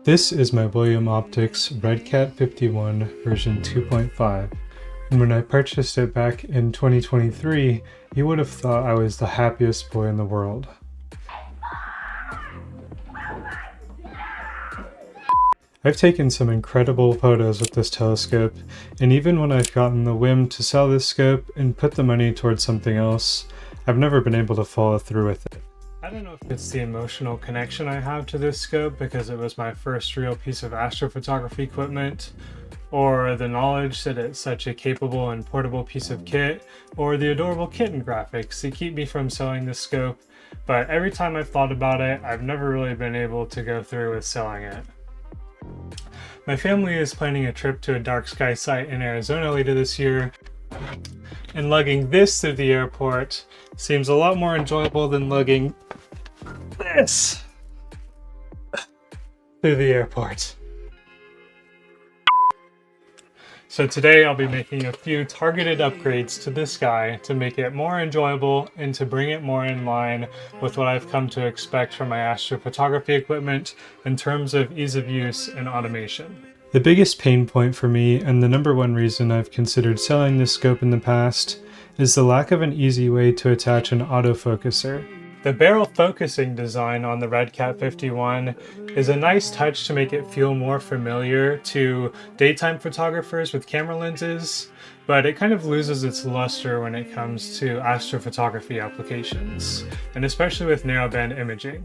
This is my William Optics Redcat 51 version 2.5, and when I purchased it back in 2023, you would have thought I was the happiest boy in the world. I've taken some incredible photos with this telescope, and even when I've gotten the whim to sell this scope and put the money towards something else, I've never been able to follow through with it. I don't know if it's the emotional connection I have to this scope because it was my first real piece of astrophotography equipment, or the knowledge that it's such a capable and portable piece of kit, or the adorable kitten graphics that keep me from selling this scope, but every time I've thought about it, I've never really been able to go through with selling it. My family is planning a trip to a dark sky site in Arizona later this year, and lugging this through the airport seems a lot more enjoyable than lugging this through the airport. So today I'll be making a few targeted upgrades to this guy to make it more enjoyable and to bring it more in line with what I've come to expect from my astrophotography equipment in terms of ease of use and automation. The biggest pain point for me, and the number one reason I've considered selling this scope in the past, is the lack of an easy way to attach an autofocuser. The barrel focusing design on the Redcat 51 is a nice touch to make it feel more familiar to daytime photographers with camera lenses, but it kind of loses its luster when it comes to astrophotography applications, and especially with narrowband imaging.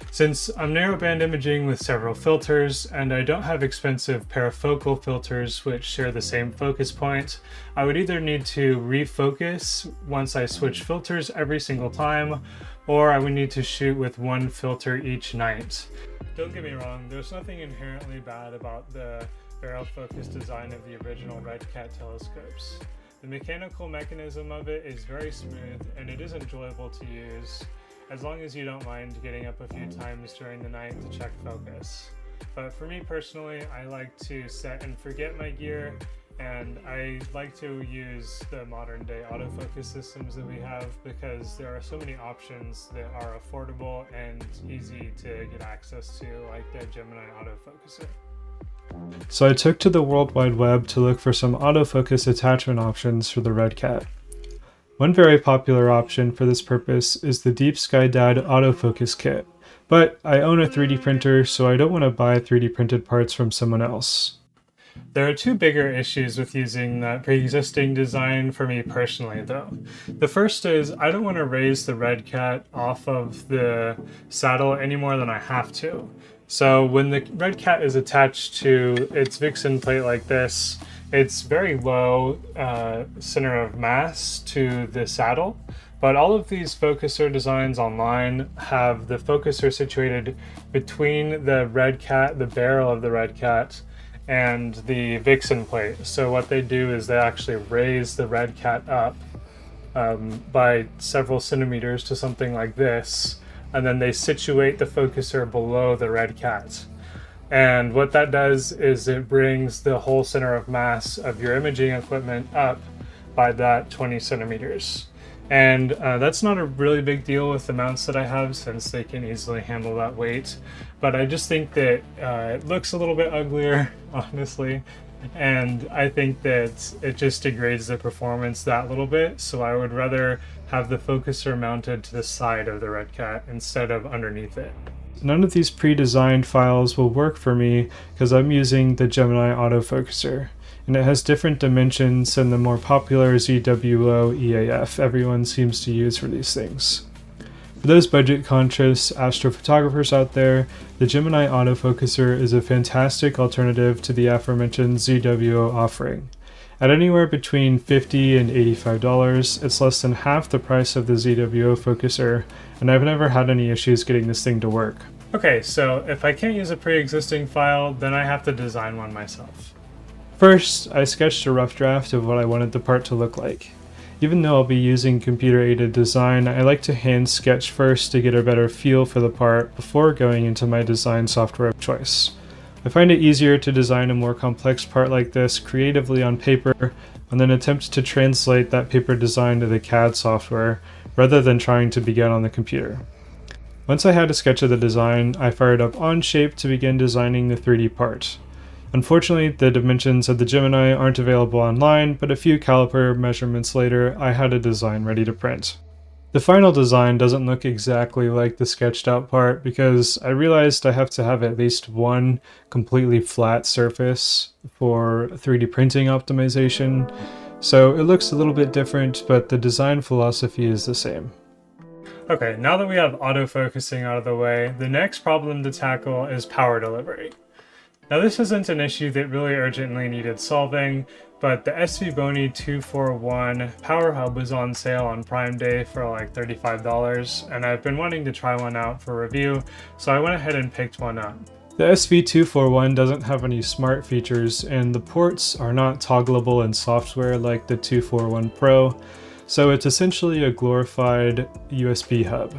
Since I'm narrowband imaging with several filters, and I don't have expensive parafocal filters which share the same focus point, I would either need to refocus once I switch filters every single time, or I would need to shoot with one filter each night. Don't get me wrong, there's nothing inherently bad about the barrel focus design of the original Redcat telescopes. The mechanical mechanism of it is very smooth and it is enjoyable to use, as long as you don't mind getting up a few times during the night to check focus. But for me personally, I like to set and forget my gear, and I like to use the modern day autofocus systems that we have because there are so many options that are affordable and easy to get access to, like the Gemini autofocuser. So I took to the World Wide Web to look for some autofocus attachment options for the Redcat. One very popular option for this purpose is the Deep Sky Dad autofocus kit, but I own a 3D printer, so I don't want to buy 3D printed parts from someone else. There are two bigger issues with using that pre-existing design for me personally though. The first is I don't want to raise the Redcat off of the saddle any more than I have to. So when the Redcat is attached to its Vixen plate like this, it's very low center of mass to the saddle, but all of these focuser designs online have the focuser situated between the Redcat, the barrel of the Redcat, and the Vixen plate. So what they do is they actually raise the Redcat up by several centimeters to something like this, and then they situate the focuser below the Redcat. And what that does is it brings the whole center of mass of your imaging equipment up by that 20 centimeters. And that's not a really big deal with the mounts that I have since they can easily handle that weight. But I just think that it looks a little bit uglier, honestly. And I think that it just degrades the performance that little bit. So I would rather have the focuser mounted to the side of the Redcat instead of underneath it. None of these pre-designed files will work for me because I'm using the Gemini autofocuser, and it has different dimensions than the more popular ZWO EAF everyone seems to use for these things. For those budget-conscious astrophotographers out there, the Gemini autofocuser is a fantastic alternative to the aforementioned ZWO offering. At anywhere between $50 and $85, it's less than half the price of the ZWO focuser, and I've never had any issues getting this thing to work. Okay, so if I can't use a pre-existing file, then I have to design one myself. First, I sketched a rough draft of what I wanted the part to look like. Even though I'll be using computer-aided design, I like to hand sketch first to get a better feel for the part before going into my design software of choice. I find it easier to design a more complex part like this creatively on paper and then attempt to translate that paper design to the CAD software rather than trying to begin on the computer. Once I had a sketch of the design, I fired up Onshape to begin designing the 3D part. Unfortunately, the dimensions of the Gemini aren't available online, but a few caliper measurements later, I had a design ready to print. The final design doesn't look exactly like the sketched out part because I realized I have to have at least one completely flat surface for 3D printing optimization, so it looks a little bit different, but the design philosophy is the same. Okay, now that we have autofocusing out of the way, the next problem to tackle is power delivery. Now this isn't an issue that really urgently needed solving, but the SV 241 Power Hub was on sale on Prime Day for like $35, and I've been wanting to try one out for review, so I went ahead and picked one up. The SV241 doesn't have any smart features, and the ports are not toggleable in software like the 241 Pro, so it's essentially a glorified USB hub.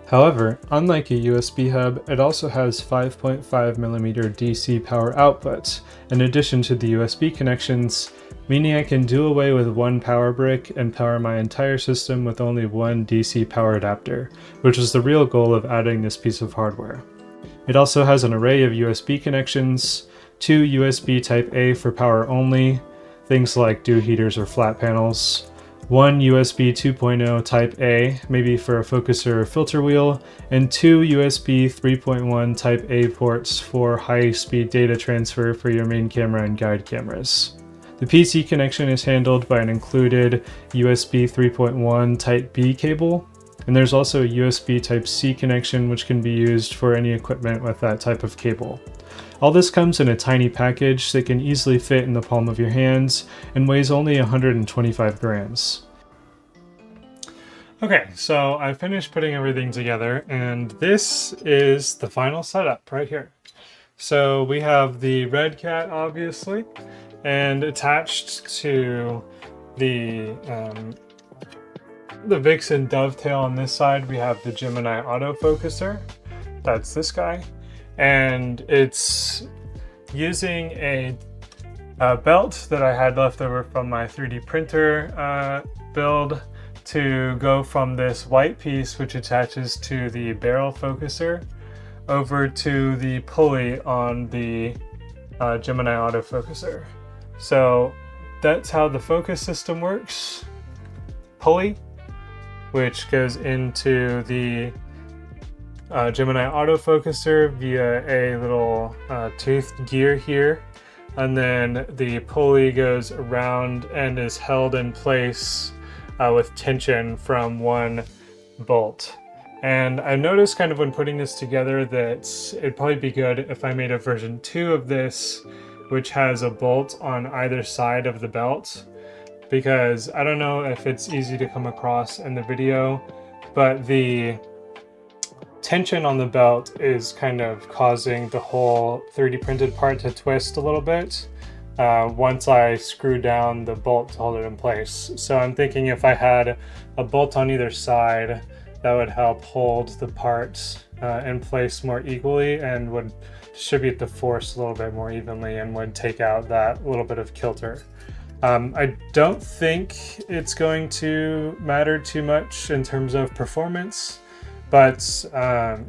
However, unlike a USB hub, it also has 5.5mm DC power output, in addition to the USB connections, meaning I can do away with one power brick and power my entire system with only one DC power adapter, which is the real goal of adding this piece of hardware. It also has an array of USB connections, 2 USB Type-A for power only, things like dew heaters or flat panels, one USB 2.0 Type-A, maybe for a focuser or filter wheel, and 2 USB 3.1 Type-A ports for high-speed data transfer for your main camera and guide cameras. The PC connection is handled by an included USB 3.1 Type-B cable, and there's also a USB Type-C connection which can be used for any equipment with that type of cable. All this comes in a tiny package that can easily fit in the palm of your hands and weighs only 125 grams. Okay, so I finished putting everything together, and this is the final setup right here. So we have the Redcat, obviously, and attached to the Vixen dovetail on this side, we have the Gemini autofocuser. That's this guy. And it's using a belt that I had left over from my 3D printer build to go from this white piece, which attaches to the barrel focuser, over to the pulley on the Gemini autofocuser. So that's how the focus system works. Pulley, which goes into the Gemini autofocuser via a little toothed gear here, and then the pulley goes around and is held in place with tension from one bolt. And I noticed kind of when putting this together that it'd probably be good if I made a version 2 of this, which has a bolt on either side of the belt, because I don't know if it's easy to come across in the video, but the tension on the belt is kind of causing the whole 3D printed part to twist a little bit once I screw down the bolt to hold it in place. So I'm thinking if I had a bolt on either side, that would help hold the parts in place more equally and would distribute the force a little bit more evenly and would take out that little bit of kilter. I don't think it's going to matter too much in terms of performance, but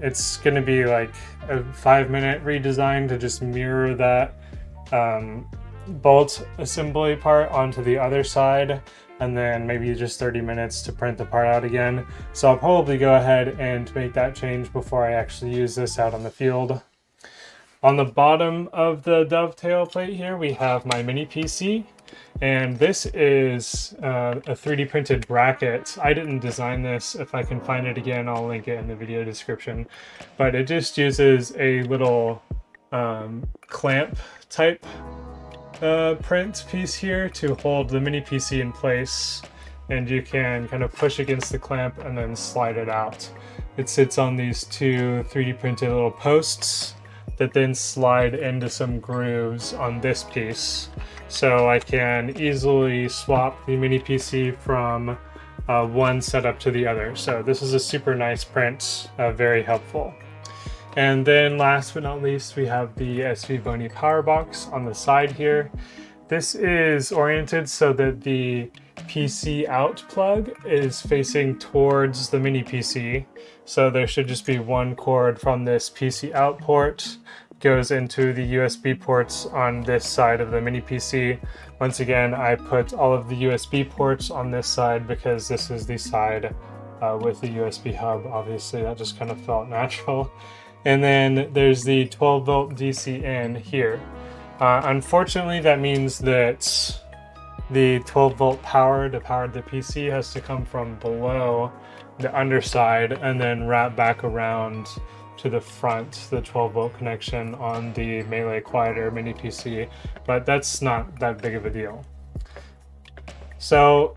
it's going to be like a 5-minute redesign to just mirror that bolt assembly part onto the other side, and then maybe just 30 minutes to print the part out again. So I'll probably go ahead and make that change before I actually use this out on the field. On the bottom of the dovetail plate here, we have my mini PC. And this is a 3D printed bracket. I didn't design this. If I can find it again, I'll link it in the video description. But it just uses a little clamp type print piece here to hold the mini PC in place. And you can kind of push against the clamp and then slide it out. It sits on these two 3D printed little posts that then slide into some grooves on this piece. So I can easily swap the mini PC from one setup to the other. So this is a super nice print, very helpful. And then last but not least, we have the SV Power box on the side here. This is oriented so that the PC out plug is facing towards the mini PC. So there should just be one cord from this PC out port, goes into the USB ports on this side of the mini PC. Once again, I put all of the USB ports on this side because this is the side with the USB hub. Obviously, that just kind of felt natural. And then there's the 12 volt DC in here. Unfortunately, that means that the 12 volt power to power the PC has to come from below the underside and then wrap back around to the front, the 12 volt connection on the Melee Quieter mini PC, but that's not that big of a deal. So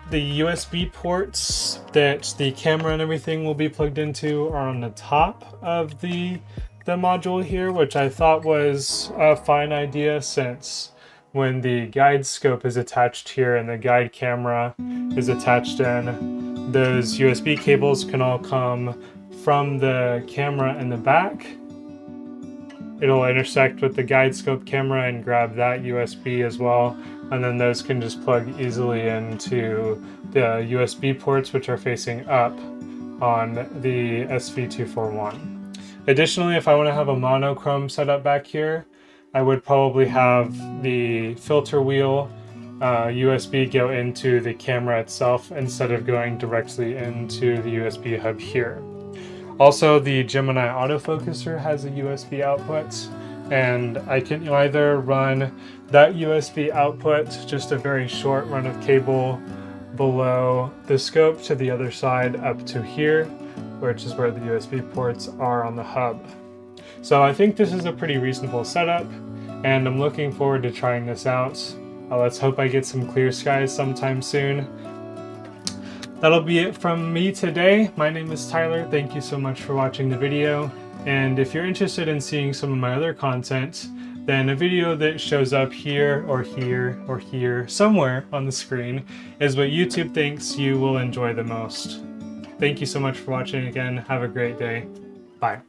the USB ports that the camera and everything will be plugged into are on the top of the module here, which I thought was a fine idea, since when the guide scope is attached here and the guide camera is attached in, those USB cables can all come from the camera in the back. It'll intersect with the guide scope camera and grab that USB as well, and then those can just plug easily into the USB ports, which are facing up on the SV241. Additionally, if I want to have a monochrome setup back here, I would probably have the filter wheel USB go into the camera itself instead of going directly into the USB hub here. Also, the Gemini autofocuser has a USB output, and I can either run that USB output, just a very short run of cable below the scope to the other side up to here, which is where the USB ports are on the hub. So I think this is a pretty reasonable setup, and I'm looking forward to trying this out. Let's hope I get some clear skies sometime soon. That'll be it from me today. My name is Tyler. Thank you so much for watching the video. And if you're interested in seeing some of my other content, then a video that shows up here or here or here, somewhere on the screen, is what YouTube thinks you will enjoy the most. Thank you so much for watching again. Have a great day. Bye.